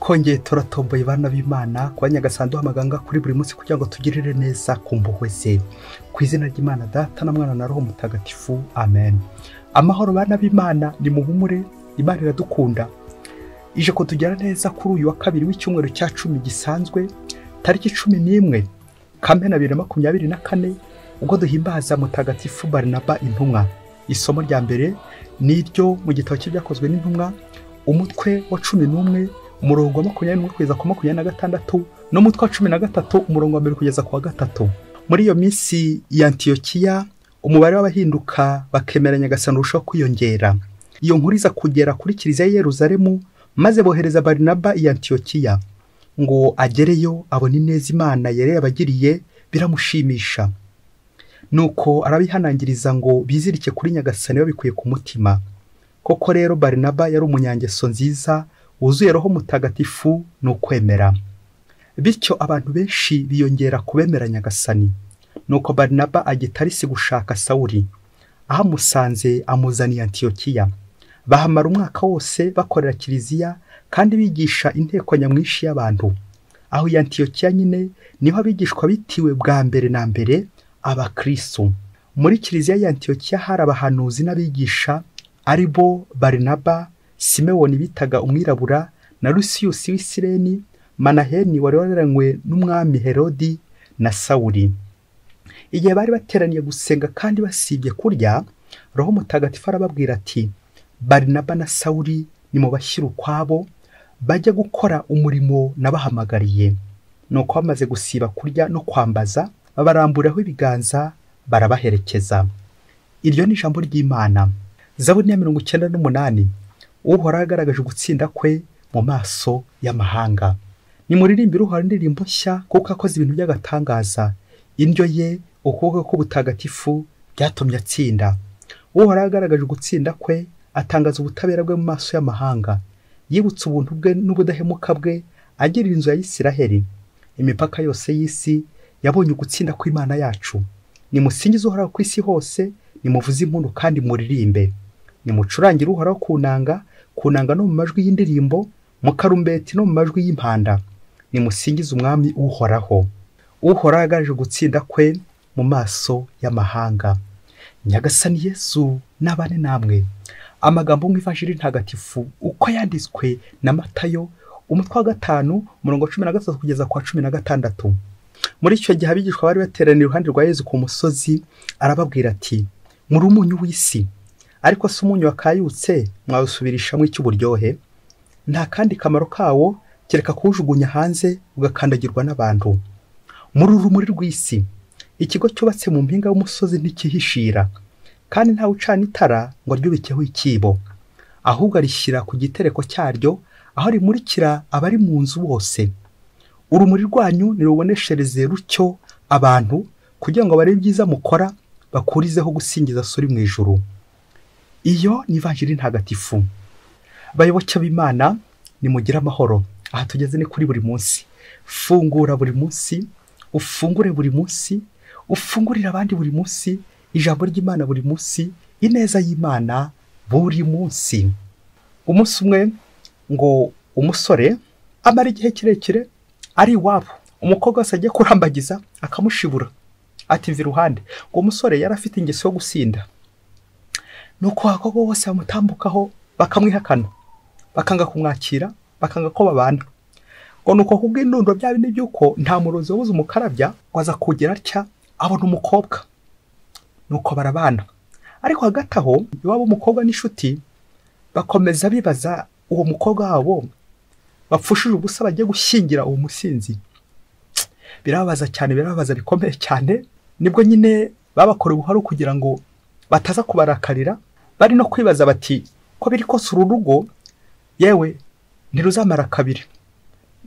twongeye turatomboye bana b'Imana kwa Nyagasani amaganga kuri buri munsi kugira ngo tugirire neza ku mpuhwe ze. Ku izina ry'Imana Data na Mwana na Roho Mutagatifu, amen. Amahoro bana b'Imana, ni muhumure, Imana iradukunda. Ije ko tugera neza kuri uyu wa kabiri w'icyumweru cya 10 gisanzwe, tariki 11 Kamena 2024, ubwo duhimbaza Mutagatifu Barnaba intumwa. Isomo rya mbere niryo mu gitabo cy'ibyakozwe n'intumwa, umutwe wa 11 umurongo wa 21 kugeza ku 26 n'umutwe wa 13 umurongo wa 2 kugeza ku wa 3. Muri iyo minsi ya Antiyokiya umubare w'abahinduka bakemera Nyagasani urushaho kwiyongera. Iyo nkuru iza kugera kuri Kiliziya ya Yerusalemu, maze bohereza Barnaba i Antiyokiya ngo agereyo abone neza Imana yari yabagiriye, biramushimisha. Nuko arabihanangiriza ngo bizirike kuri Nyagasani babikuye ku mutima. Koko rero Barnaba yari umunyangeso nziza, wuzuye Roho Mutagatifu n'ukwemera. Bityo abantu benshi biyongera kubemera Nyagasani. Nuko Barnaba agitarisi gushaka Sawuli, ahamusanze amuzaniye Antiyokiya. Bahamara umwaka wose bakorera Kiliziya kandi bigisha inteko nyamwinshi y'abantu. Aho ya Antiyokiya nyine niho abigishwa bitiwe bwa mbere na mbere abakristo. Muri Kiliziya ya Antiyokiya hari abahanuzi n'abigisha, aribo Barnaba, Simewoni bitaga umwirabura, na Lusiyusi w'Isireni, Manaheni wari wararanywe n'umwami Herodi, na Sawuli. Igihe bari bateraniye gusenga kandi basibye kurya, Roho Mutagatifu arababwira ati, Barnaba na Sawuli nimubashyire ukwabo bajya gukora umurimo nabahamagariye. Nuko bamaze gusiba kurya no kwambaza, babaramburaho ibiganza barabaherekeza. Iryo ni ijambo ry'Imana. Zaburi ya 98. Uhoraho agaragaje gutsinda kwe mu maso y'amahanga. Nimuririmbire Uhoraho indirimbo nshya, kuko akoze ibintu by'agatangaza. Indyo ye, ukuboko k'ubutagatifu byatumye atsinda. Uhoraho agaragaje gutsinda kwe, atangaza ubutabera bwe mu maso y'amahanga. Yibutse ubuntu bwe n'ubudahemuka bwe, agirira inzu ya Isiraheli. Imipaka yose y'isi yabonye ugutsinda kw'Imana yacu. Nimusingize Uhoraho ku isi hose, nimuvuze impundu kandi muririmbe. Nimucurangire Uhoraho kunanga no mu majwi y'indirimbo, mu karumbeti no mu majwi y'impanda. Nimusingize umwami Uhoraho. Uhoraho agaragaje gutsinda kwe mu maso y'amahanga. Nyagasani Yesu nabane namwe. Amagambo mu Ivanjiri ntagatifu uko yanditswe na Matayo, umutwe wa 5 umurongo 13 kugeza ku 16. Muri icyo gihe abigishwa bari bateraniye iruhande rwa Yesu ku musozi, arababwira ati, muri umunyu w'isi, ariko se umunyu wakayutse mwawusubirishamo icy'uburyohe? Nta kandi kamaro kawo kereka kuwujugunya hanze ugakandagirwa n'abantu. Muri urumuri rw'isi, ikigo cyubatse mu mpinga y'umusozi ntikihishira, kandi nta ucana itara ngo ryubikeho ikibo, ahubwo arishyira ku gitereko cyaryo, aho rimurikira abari mu nzu bose. Urumuri rwanyu niruboneshereze rutyo abantu, kugira ngo barebe ibyiza mukora bakurizeho gusingiza suri mu ijuru. Iyo ni Ivanjiri ntagatifu. Bayoboke b'Imana, nimugire amahoro. Aha tugeze ni kuri buri munsi. Fungura buri munsi, ufungure buri munsi, ufungurira abandi buri munsi, ijambo ry'Imana buri munsi, ineza y'Imana buri munsi. Umunsi umwe ngo umusore amara igihe kirekire ari iwabo, umukobwa wese agiye kurambagiza akamushibura ati mva iruhande. Ngo umusore yari afite ingeso yo gusinda. Nuko abakobwa bose bamutambukaho bakamwihakana, bakanga kumwakira, bakanga ko babana. Ngo nuko kubw'indundo bya bindi by'uko nta murozi wabuze umukarabya, waza kugera atya abona umukobwa. Nuko barabana. Ariko hagati aho iwabo umukobwa n'inshuti bakomeza bibaza uwo mukobwa wabo bapfushije ubusa bagiye gushyingira uwo musinzi. Birababaza cyane, birababaza bikomeye cyane. Nibwo nyine babakora ubuharo kugira ngo bataza kubarakarira, bari no kwibaza bati, ko biri kose uru rugo yewe ntiruzamara kabiri,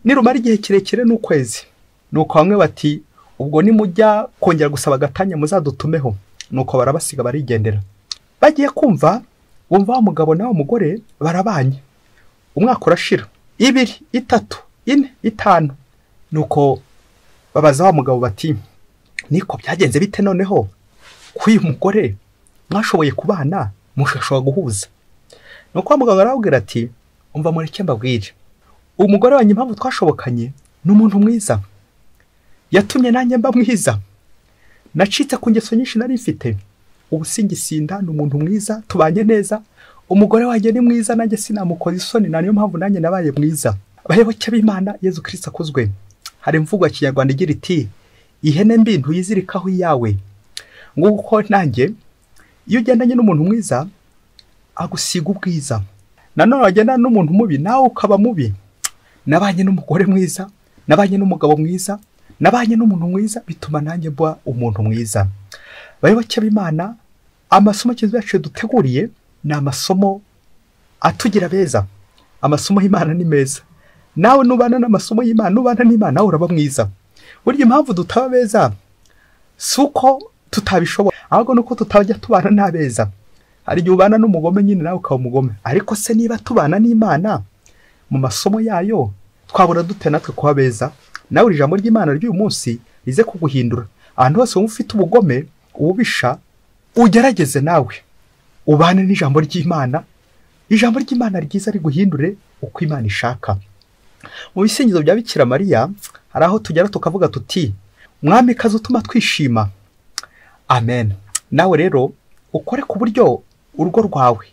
nirumara igihe kirekire n'ukwezi. Nuko bamwe bati, ubwo nimujya kongera gusaba agatanya muzadutumeho. Nuko barabasiga barigendera. Bagiye kumva, bumva wa mugabo na wa mugore barabanye. Umwaka urashira, 2, 3, 4, 5. Nuko babaza wa mugabo bati, niko byagenze bite noneho k'uyu mugore mwashoboye kubana mushashobora guhuza? Nuko wa mugabo arababwira ati, umva mureke mbabwire, umugore wanjye impamvu twashobokanye ni umuntu mwiza, yatumye nanjye mba mwiza, nacitse ku ngeso nyinshi nari mfite, ubu singisinda, ni umuntu mwiza, tubanye neza, umugore wanjye ni mwiza, nanjye sinamukoza isoni, niyo mpamvu nanjye nabaye mwiza. Abayoboke b'Imana, Yezu Kristo akuzwe. Hari imvugo ya Kinyarwanda igira iti ihene mbi ntuyizirikaho iyawe. Nguko nanjye iyo ugendanye n'umuntu mwiza agusiga ubwiza, nanone wagendana n'umuntu mubi nawe ukaba mubi. Nabanye n'umugore mwiza, nabanye n'umugabo mwiza, nabanye n'umuntu mwiza, bituma nanjye mba umuntu mwiza. Abayoboke b'Imana, amasomo yacu duteguriye ni amasomo atugira beza. Amasomo y'Imana ni meza. Nawe nubana n'amasomo y'Imana, nubana n'Imana, nawe uraba mwiza. Burya impamvu dutaba beza si uko tutabishobora, ahubwo nuko tutajya tubana n'abeza. Hari igihe ubana n'umugome nyine nawe ukaba umugome, ariko se niba tubana n'Imana mu masomo yayo, twabura dute natwe kuba beza? Nawe ijambo ry'Imana ry'uyu munsi rize kuguhindura. Ahantu hose wumva ufite ubugome, ububisha, ugerageze nawe ubane n'ijambo ry'Imana. Ijambo ry'Imana ryiza riguhindure uko Imana ishaka. Mu bisingizo bya Bikira Mariya hari aho tugera tukavuga tuti Mwamikazi utuma twishima. Amen. Nawe rero ukore ku buryo urugo rwawe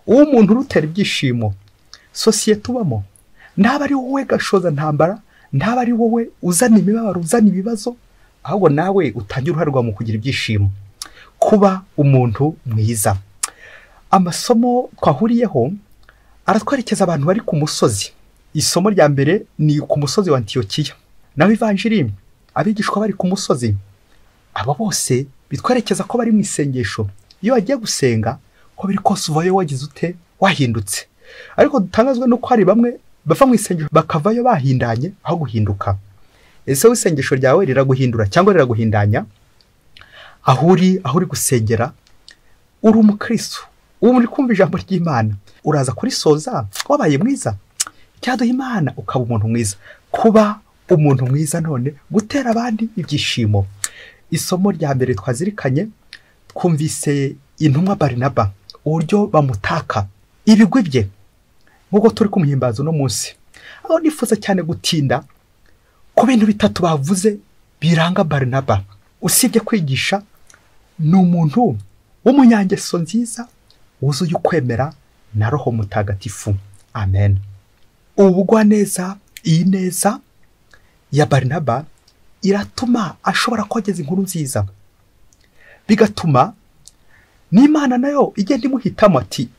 umuntu rutera ibyishimo, sosiyete ubamo ntaba ari wowe gashoza ntambara, ntaba ari wowe uzana imibabaro, uzana ibibazo, ahubwo nawe utangira uruhare rwawe mu kugira ibyishimo, kuba umuntu mwiza. Amasomo twahuriyeho aratwerekeza abantu bari ku musozi. Isomo rya mbere ni ku musozi wa Antiyokiya, naho ivanjiri abigishwa bari ku musozi. Abo bose bitwerekeza ko bari mu isengesho. Iyo wagiye gusenga ko biri kose uvayo wagize ute, wahindutse. Ariko dutangazwa no ko hari bamwe bava mu isengesho bakavayo bahindanye aho guhinduka. Ese isengesho ryawe riraguhindura cyangwa riraguhindanya? Aho uri gusengera uri umukristo, ubu muri kumva ijambo ry'Imana, uraza kurisoza wabaye mwiza. Cyaduha Imana ukaba umuntu mwiza, kuba umuntu mwiza, none gutera abandi ibyishimo. Isomo rya mbere twazirikanye, twumvise intumwa Barinaba uburyo bamutaka ibigwi bye, nk'uko turi kumuhimbaza uno munsi. Aho nifuza cyane gutinda ku bintu bitatu bavuze biranga Barinaba. Usibye kwigisha, ni umuntu w'umunyangeso nziza, wuzuye ukwemera na Roho Mutagatifu. Amen. Ubugwaneza, iyi neza ya Barinaba iratuma ashobora kogeza inkuru nziza, bigatuma n'Imana nayo igenda imuhitamo. Ati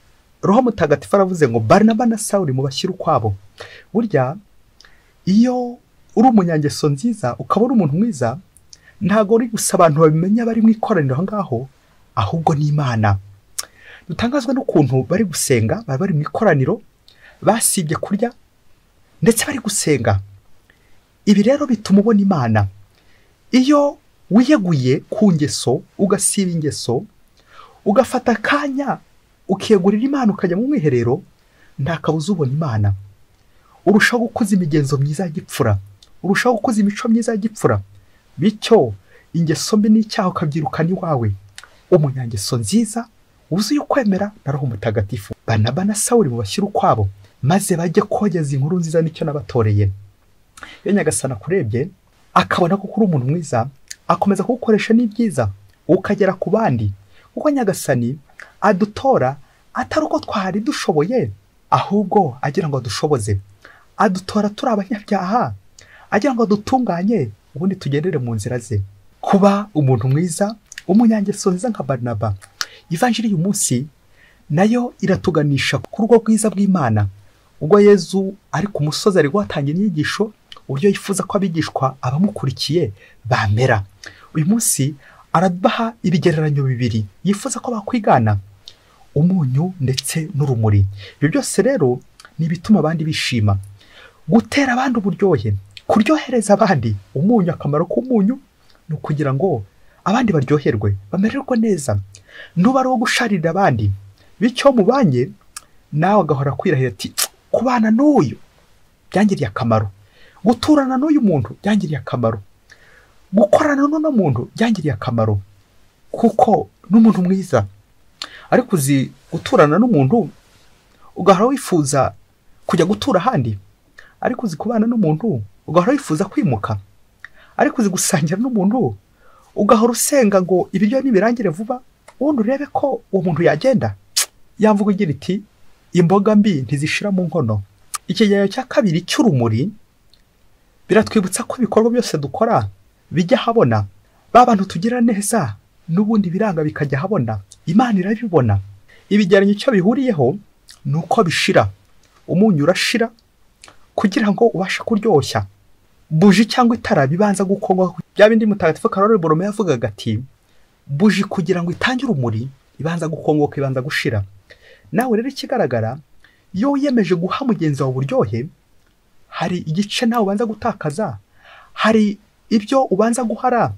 Roho Mutagatifu aravuze ngo Barinaba na Sawuli mubashyire ukwabo. Burya iyo uri umunyangeso nziza ukaba uri umuntu mwiza, ntago uri gusa abantu babimenya bari mu ikoraniro aho ngaho, ahubwo n'Imana. Dutangazwa n'ukuntu bari gusenga, bari mu ikoraniro, basibye kurya ndetse bari gusenga. Ibi rero bituma ubona Imana. Iyo wiyeguye ku ngeso, ugasiba ingeso, ugafata akanya ukiyegurira Imana, ukajya mu mwiherero, nta kabuza ubona Imana. Urushaho gukuza imigenzo myiza y'igipfura, urushaho gukuza imico myiza y'igipfura, bityo ingeso mbi n'icyaha ukabyirukana iwawe. Umunyangeso nziza wuzuye ukwemera na Roho Mutagatifu. Barinaba na Sawuli mubashyire ukwabo, maze bajye kogeza inkuru nziza, nicyo nabatoreye. Iyo Nyagasani akurebye akabona ko uri umuntu mwiza, akomeza kugukoresha n'ibyiza ukagera ku bandi. Kuko Nyagasani adutora atari uko twari dushoboye, ahubwo agira ngo dushoboze. Adutora turi abanyabyaha, agira ngo dutunganye, ubundi tugendere mu nzira ze. Kuba umuntu mwiza, umunyangeso nziza nka Barinaba. Ivanjiri y'uyu munsi nayo iratuganisha ku rugo rwiza bw'Imana. Ubwo Yezu ari ku musozi ari guhatangira inyigisho, uburyo yifuza ko abigishwa abamukurikiye bamera. Uyu munsi arabaha ibigereranyo bibiri yifuza ko bakwigana, umunyu ndetse n'urumuri. Ibyo byose rero ni ibituma abandi bishima. Gutera abandi uburyohe, kuryohereza abandi. Umunyu, akamaro k'umunyu ni ukugira ngo abandi baryoherwe, bamererwe neza. Nuba ari uwo gusharira abandi, bityo mubanye nawe agahora kwirahira ati kubana n'uyu byangiriye akamaro, guturana n'uyu muntu byangiriye akamaro, gukorana n'uno muntu byangiriye akamaro, kuko n'umuntu mwiza. Ariko uzi guturana n'umuntu ugahora wifuza kujya gutura ahandi, ariko uzi kubana n'umuntu ugahora wifuza kwimuka, ariko uzi gusangira n'umuntu ugahora usenga ngo ibiryo nibirangire vuba, ubundi urebe ko uwo muntu yagenda. Yamvuga igira iti imboga mbi ntizishira mu nkono. Ikigereranyo cya kabiri cy'urumuri biratwibutsa ko ibikorwa byose dukora bijya habona. Ba bantu tugira neza n'ubundi biranga bikajya habona, Imana irabibona. Ibigereranyo icyo bihuriyeho ni uko bishira. Umunyu urashira kugira ngo ubashe kuryoshya. Buji cyangwa itara bibanza gukongwa. Bya bindi mutagatifu Karoli Borome yavugaga ati buji kugira ngo itange urumuri ibanza gukongoka, ibanza gushira. Nawe rero ikigaragara, iyo wiyemeje guha mugenzi wawe uburyohe, hari igice nawe ubanza gutakaza, hari ibyo ubanza guhara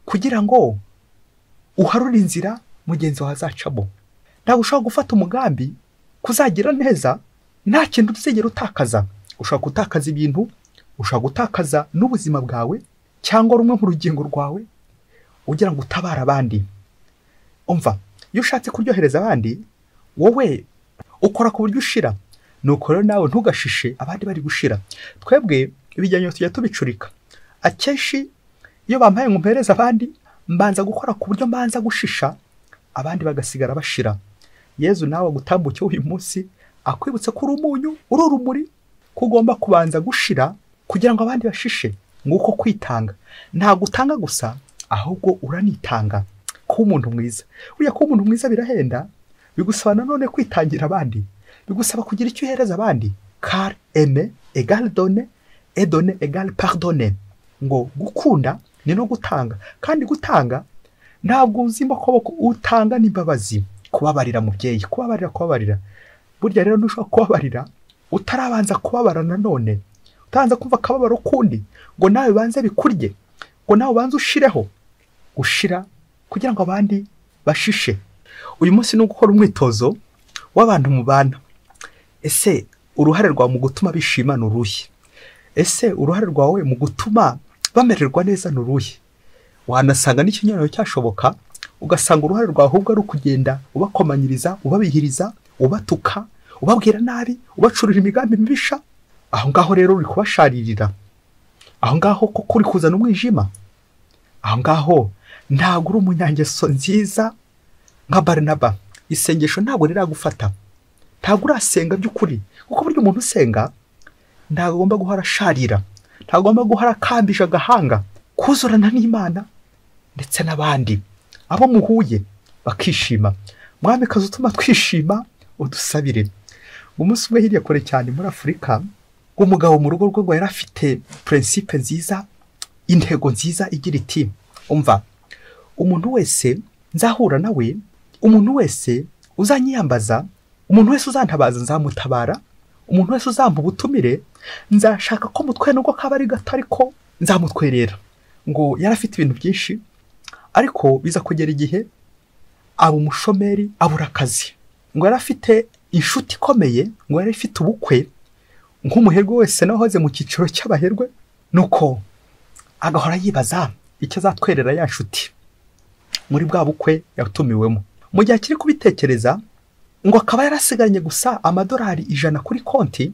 kugira ngo uharure inzira mugenzi wawe azacamo. Ntabwo ushobora gufata umugambi kuzagira neza nta kintu uzigera utakaza. Ushobora gutakaza ibintu, ushobora gutakaza n'ubuzima bwawe cyangwa rumwe mu rugingo rwawe ugira ngo utabare abandi. Umva, iyo ushatse kuryohereza abandi, wowe ukora ku buryo ushira. Nuko rero nawe ntugashishe abandi bari gushira. Twebwe ibijyanye tujya tubicurika. Akenshi iyo bampaye ngo mpereze abandi, mbanza gukora ku buryo mbanza gushisha, abandi bagasigara bashira. Yezu nawe gutambuke uyu munsi akwibutsa ko uri umunyu, uri urumuri, ko ugomba kubanza gushira kugira ngo abandi bashishe. Nguko kwitanga. Nta gutanga gusa, ahubwo uranitanga. Kuba umuntu mwiza. Uriya kuba umuntu mwiza birahenda, bigusaba nanone kwitangira abandi. Bigusaba kugira icyo uhereza abandi. Car aimer égale donner et donner égale pardonner. Ngo gukunda ni no gutanga, kandi gutanga ntabwo uzimba ko utanga n'imbabazi. Kubabarira mubyeyi, kubabarira. Burya rero ntushobora kubabarira utarabanza kubabara nanone. Utabanza kumva akababaro kundi ngo nawe banze bikurye, ngo nawe banze ushireho. Ushira kugira ngo abandi bashishe. Uyu munsi ni gukora umwitozo w'abantu mubana. Ese uruhare rwawe mu gutuma bishima ni uruhe? Ese uruhare rwawe mu gutuma bamererwa neza ni uruhe? Wanasanga n'ikinyarwanda cyashoboka, ugasanga uruhare rwawe ahubwo ari ukugenda ubakomanyiriza, ubabihiriza, ubatuka, ubabwira nabi, ubacurira imigambi mibisha. Aho ngaho rero uri kubasharirira. Aho ngaho koko uri kuzana umwijima. Aho ngaho ntabwo uri umunyangeso nziza nka Barnaba. Isengesho ntabwo riragufata. Ntabwo urasenga by'ukuri. Kuko buryo umuntu usenga ntabwo agomba guhora asharira, ntabwo agomba guhora akambije agahanga. Kuzurana n'Imana ndetse n'abandi abo muhuye bakishima. Mwamikazi utuma twishima, udusabire. Umunsi umwe hirya kure cyane muri Afurika, umugabo mu rugo rwe yari afite principe nziza, intego nziza igira iti umva, umuntu wese nzahura nawe, umuntu wese uzanyiyambaza, umuntu wese uzantabaza nzamutabara, umuntu wese uzampa ubutumire nzashaka ko mutwe nubwo kaba ari gato ariko nzamutwerera. Ngo yari afite ibintu byinshi, ariko biza kugera igihe aba umushomeri, abura akazi. Ngo yari afite inshuti ikomeye, ngo yari afite ubukwe nk'umuherwe wese nahoze mu cyiciro cy'abaherwe, nuko agahora yibaza icyo azatwerera ya nshuti muri bwa bukwe yatumiwemo. Mu gihe akiri kubitekereza, ngo akaba yarasigaranye gusa amadolari 100 kuri konti,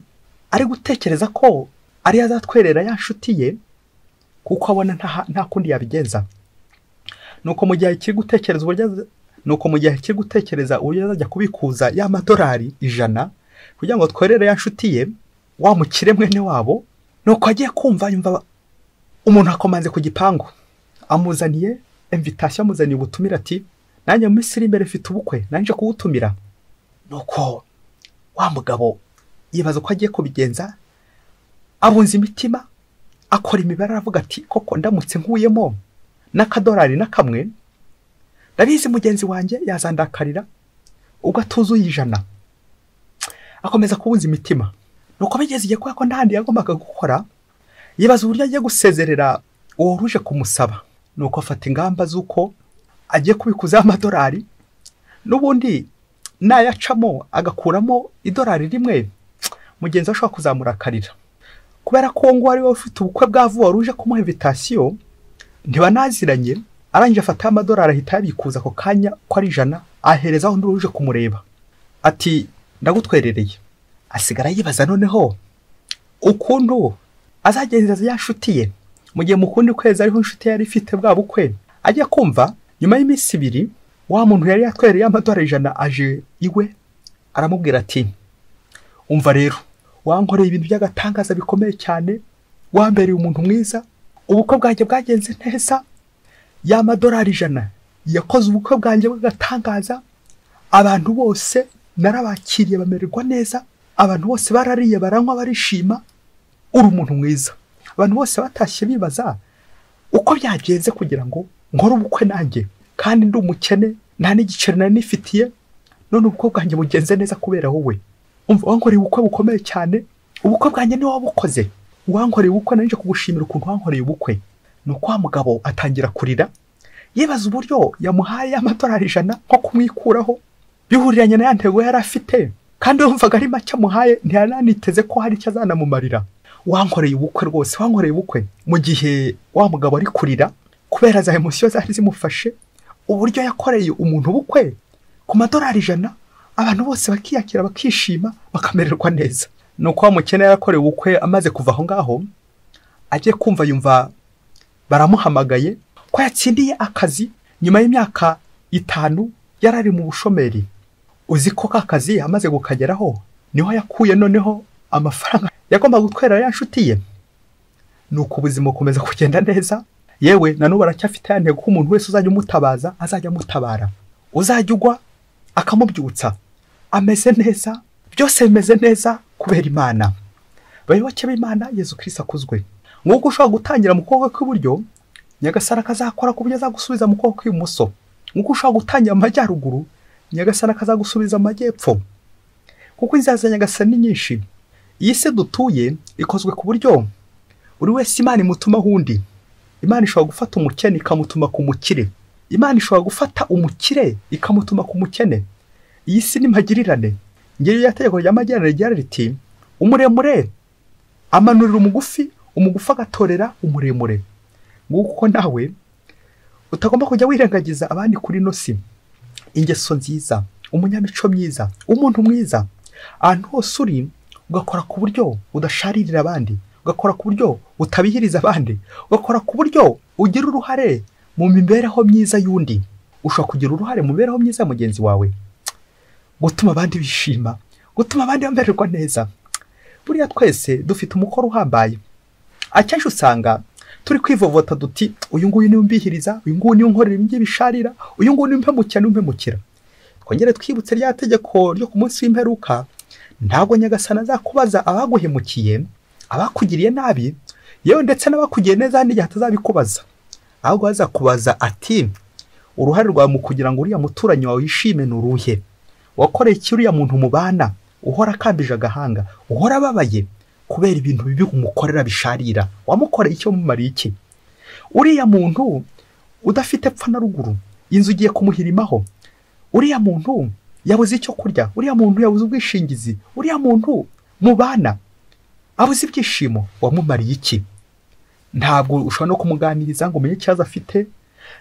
ari gutekereza ko ari azatwerera ya nshuti ye, kuko abona nta kundi yabigenza. Nuko mu gihe akiri gutekereza uburyo azajya kubikuza ya madolari 100 kugira ngo twerere ya nshuti ye, wa mukire mwene wabo, nuko agiye kumva yumva umuntu akomanze ku gipangu, amuzaniye invitation, amuzaniye ubutumire ati nanjye mu Misiri imbere mfite ubukwe, nanje kuwutumira. Nuko wa mugabo yibaza ko agiye kubigenza, abunza imitima, akora imibare aravuga ati koko ndamutse nkuyemo n'akadolari na kamwe, ndabizi mugenzi wanjye yazandakarira ubwo atuzuye 100. Akomeza kubunza imitima. Nuko bigeze igihe ko ndahandi yagombaga gukora, yibaza uburyo agiye gusezerera uwo ruje kumusaba. Nuko afata ingamba z'uko agiye kubikuza amadolari, n'ubundi nayacamo agakuramo idolari rimwe, mugenzi ashobora kuzamurakarira. Kubera ko ngo ari we ufite ubukwe bwa vuba ruje kumuha invitation, ntibanaziranye, arangije afata amadolari ahita yabikuza ako kanya ko ari 100, ahereza undi ruje kumureba ati ndagutwerereye. Asigara yibaza noneho ukuntu azagenza ya nshuti ye mu gihe mu kundi kwezi ariho inshuti yari ifite bwa bukwe. Ajya kumva nyuma y'iminsi 2 wa muntu yari yatwereye amadolari 100 aje iwe aramubwira ati umva rero wankoreye ibintu by'agatangaza bikomeye cyane, wambereye umuntu mwiza, ubukwe bwanjye bwagenze neza, ya madolari 100 yakoze ubukwe bwanjye bw'agatangaza, abantu bose narabakiriye bamererwa neza, abantu bose barariye baranywa barishima, uri umuntu mwiza. Abantu bose batashye bibaza uko byagenze kugira ngo nkore ubukwe nanjye, kandi ndi umukene nta n'igiceri nari nifitiye, none ubukwe bwanjye bugenze neza kubera wowe. Umva wankoreye ubukwe bukomeye cyane, ubukwe bwanjye ni wabukoze, wankoreye ubukwe nanjye kugushimira ukuntu wankoreye ubukwe. Nuko wa mugabo atangira kurira yibaza uburyo yamuhaye amadolari 100 nko kumwikuraho bihuriranye na yantego yari afite, kandi yumvaga ari make amuhaye, ntiyananiteze ko hari icyo azanamumarira. Wankoreye ubukwe rwose, wankoreye ubukwe. Mu gihe wa mugabo ari kurira kubera za emotion zari zimufashe, uburyo yakoreye umuntu ubukwe ku madolari 100, abantu bose bakiyakira bakishima bakamererwa neza. Nuko wa mukene yakoreye ubukwe amaze kuva aho ngaho, agiye kumva yumva baramuhamagaye ko yatsindiye akazi nyuma y'imyaka 5 yarari mu bushomeri. Uzi ko akazi amaze gukageraho niho yakuye noneho amafaranga yagomba gutwera ya nshuti ye. Nuko ubuzima bukomeza kugenda neza, yewe nanubu aracyafite ya ntego ko umuntu wese uzajya umutabaza azajya mutabara, uzajya ugwa akamubyutsa, ameze neza, byose bimeze neza kubera Imana. Bayoboke b'Imana, Yesu Kristo akuzwe. Nk'uko ushobora gutangira mu kuboko kw'iburyo, Nyagasani akazakora ku buryo azagusubiza mu kuboko kw'ibumoso. Nk'uko ushobora gutangira mu majyaruguru, Nyagasani akazagusubiza mu majyepfo. Kuko inzira za Nyagasani ni nyinshi. Iyi si dutuye ikozwe ku buryo buri wese Imana imutuma hundi. Imana ishobora gufata umukene ikamutuma ku mukire. Imana ishobora gufata umukire ikamutuma ku mukene. Iyi si ni magirirane. Ngiye yategeko ry'amajyaruguru ryari riti umuremure amanurira umugufi, umugufi agatorera umuremure. Nguko nawe utagomba kujya wirengagiza abandi kuri no si. Ingeso nziza, umunyamico myiza, umuntu mwiza, ahantu hose uri ugakora ku buryo udasharirira abandi, ugakora ku buryo utabihiriza abandi, ugakora ku buryo ugira uruhare mu mibereho myiza y'undi. Ushobora kugira uruhare mu mibereho myiza mugenzi wawe, gutuma abandi bishima, gutuma abandi bamererwa neza. Buriya twese dufite umukoro uhambaye. Akenshi usanga turi kwivovota duti uyu nguyu ni umbihiriza, uyu nguyu ni unkorera ibingi bisharira, uyu nguyu ni umpemukira n'umpemukira. Twongere twibutse rya tegeko ryo ku munsi w'imperuka, ntabwo Nyagasani azakubaza abaguhemukiye, abakugiriye nabi, yewe ndetse n'abakugiye neza n'igihe atazabikubaza. Ahubwo azakubaza ati uruhare rwawe mu kugira ngo uriya muturanyi wawe yishime n'uruhe? Wakoreye iki uriya muntu mubana uhora akambije agahanga, uhora ababaye kubera ibintu bibi umukorera bisharira? Wamukoreye icyo mumariye iki? Uriya muntu udafite pfa na ruguru, inzu ugiye kumuhirimaho. Uriya muntu yabuze icyo kurya, uriya muntu yabuze ubwishingizi, uriya muntu mubana abuze ibyishimo, wamumariye iki? Ntabwo ushobora no kumuganiriza ngo umenye icyaza afite,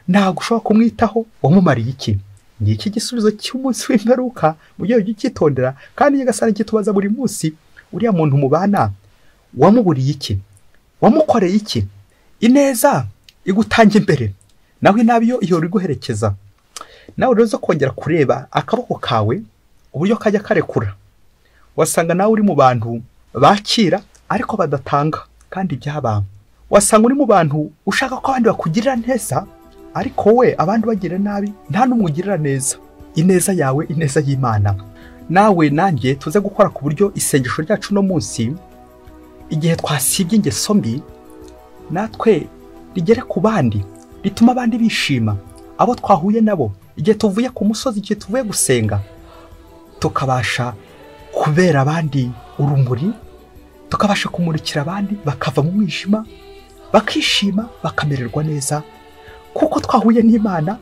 ntabwo ushobora kumwitaho, wamumariye iki? Ni iki gisubizo cy'umunsi w'imperuka mu gihe cyitondera, kandi Nyagasani kitubaza buri munsi. Uriya muntu mubana wamuburiye iki? Wamukoreye iki? Ineza igutanga imbere, nawe nabiyo iyo uri guherekeza. Nawe rero zo kongera kureba akaboko kawe uburyo kajya karekura. Wasanga nawe uri mu bantu bakira ariko badatanga kandi byaba. Wasanga uri mu bantu ushaka ko abandi bakugirira neza, ariko we abandi bagira nabi nta n'umugirira neza. Ineza yawe, ineza y'Imana. Nawe nanjye tuze gukora ku buryo isengesho ryacu no munsi, igihe twasibye ingeso mbi, natwe rigere ku bandi, rituma abandi bishima, abo twahuye nabo, igihe tuvuye ku musozi, igihe tuvuye gusenga, tukabasha kubera abandi urumuri, tukabasha kumurikira abandi bakava mu mwijima, bakishima, bakamererwa neza, kuko twahuye n'Imana,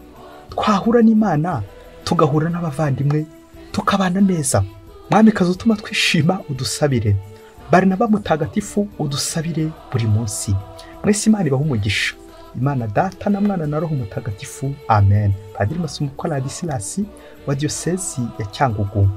twahura n'Imana, tugahura n'abavandimwe, tukabana neza. Mwamikazi utuma twishima, udusabire. Barnaba mutagatifu, udusabire buri munsi. Mwese Imana ibahe umugisha. Imana Data na Mwana na Roho Mutagatifu. Amen. Padiri Masumbuko Ladislas wa Diocese ya Cyangugu.